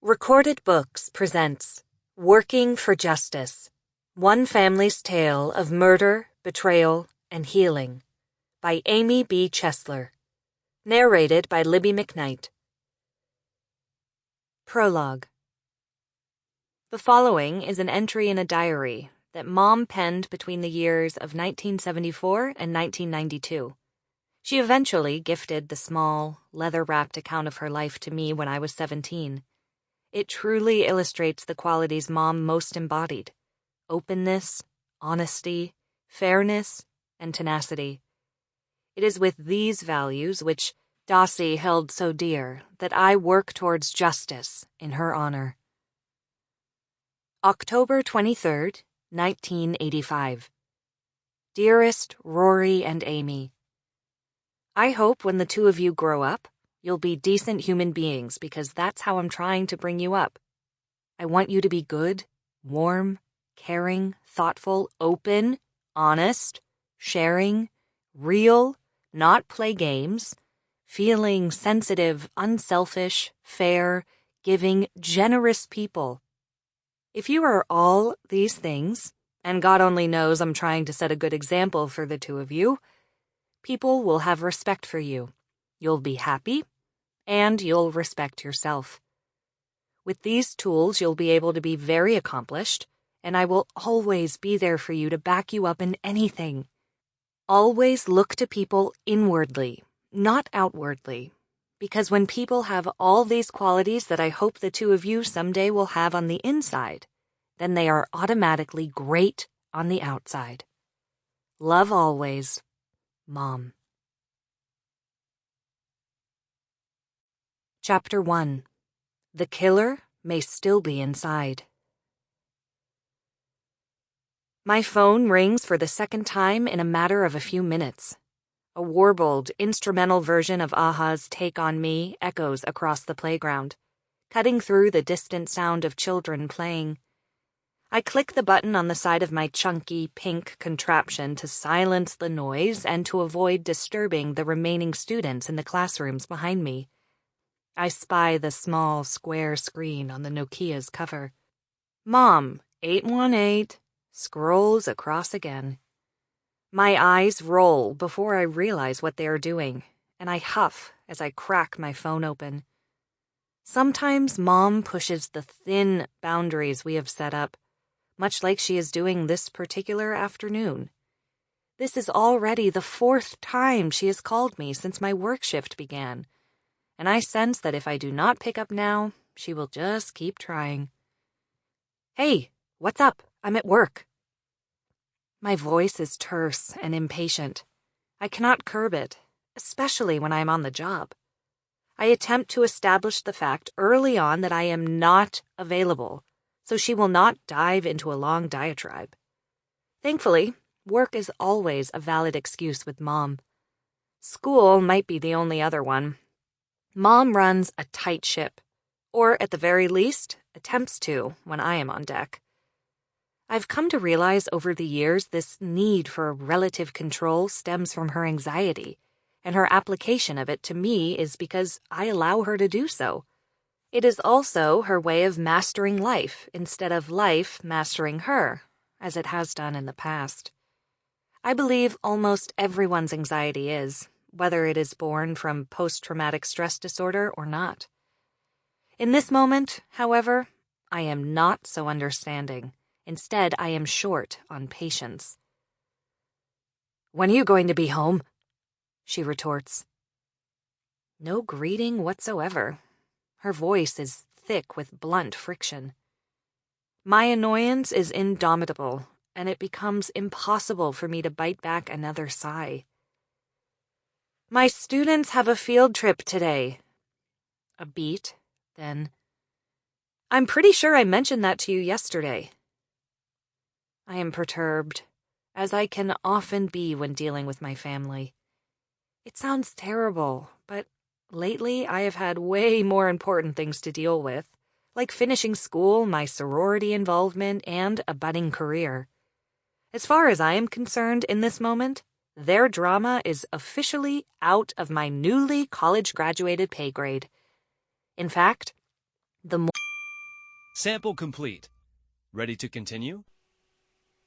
Recorded Books presents Working for Justice, One Family's Tale of Murder, Betrayal, and Healing by Amy B. Chesler. Narrated by Libby Mcknight. Prologue. The following is an entry in a diary that Mom penned between the years of 1974 and 1992. She eventually gifted the small, leather-wrapped account of her life to me when I was 17. It truly illustrates the qualities Mom most embodied: openness, honesty, fairness, and tenacity. It is with these values, which Dossie held so dear, that I work towards justice in her honor. October 23rd, 1985. Dearest Rory and Amy, I hope when the two of you grow up, you'll be decent human beings, because that's how I'm trying to bring you up. I want you to be good, warm, caring, thoughtful, open, honest, sharing, real, not play games, feeling, sensitive, unselfish, fair, giving, generous people. If you are all these things, and God only knows I'm trying to set a good example for the two of you, people will have respect for you. You'll be happy, and you'll respect yourself. With these tools, you'll be able to be very accomplished, and I will always be there for you to back you up in anything. Always look to people inwardly, not outwardly, because when people have all these qualities that I hope the two of you someday will have on the inside, then they are automatically great on the outside. Love always, Mom. Chapter 1. The Killer May Still Be Inside. My phone rings for the second time in a matter of a few minutes. A warbled, instrumental version of Aha's Take on Me echoes across the playground, cutting through the distant sound of children playing. I click the button on the side of my chunky, pink contraption to silence the noise and to avoid disturbing the remaining students in the classrooms behind me. I spy the small, square screen on the Nokia's cover. Mom, 818, scrolls across again. My eyes roll before I realize what they are doing, and I huff as I crack my phone open. Sometimes Mom pushes the thin boundaries we have set up, much like she is doing this particular afternoon. This is already the 4th time she has called me since my work shift began, and I sense that if I do not pick up now, she will just keep trying. Hey, what's up? I'm at work. My voice is terse and impatient. I cannot curb it, especially when I am on the job. I attempt to establish the fact early on that I am not available, so she will not dive into a long diatribe. Thankfully, work is always a valid excuse with Mom. School might be the only other one. Mom runs a tight ship, or at the very least, attempts to when I am on deck. I've come to realize over the years this need for relative control stems from her anxiety, and her application of it to me is because I allow her to do so. It is also her way of mastering life instead of life mastering her, as it has done in the past. I believe almost everyone's anxiety is, whether it is born from post-traumatic stress disorder or not. In this moment, however, I am not so understanding. Instead, I am short on patience. When are you going to be home? She retorts. No greeting whatsoever. Her voice is thick with blunt friction. My annoyance is indomitable, and it becomes impossible for me to bite back another sigh. My students have a field trip today. A beat, then. I'm pretty sure I mentioned that to you yesterday. I am perturbed, as I can often be when dealing with my family. It sounds terrible, but lately I have had way more important things to deal with, like finishing school, my sorority involvement, and a budding career. As far as I am concerned in this moment, their drama is officially out of my newly college-graduated pay grade. In fact, the more Sample complete. Ready to continue?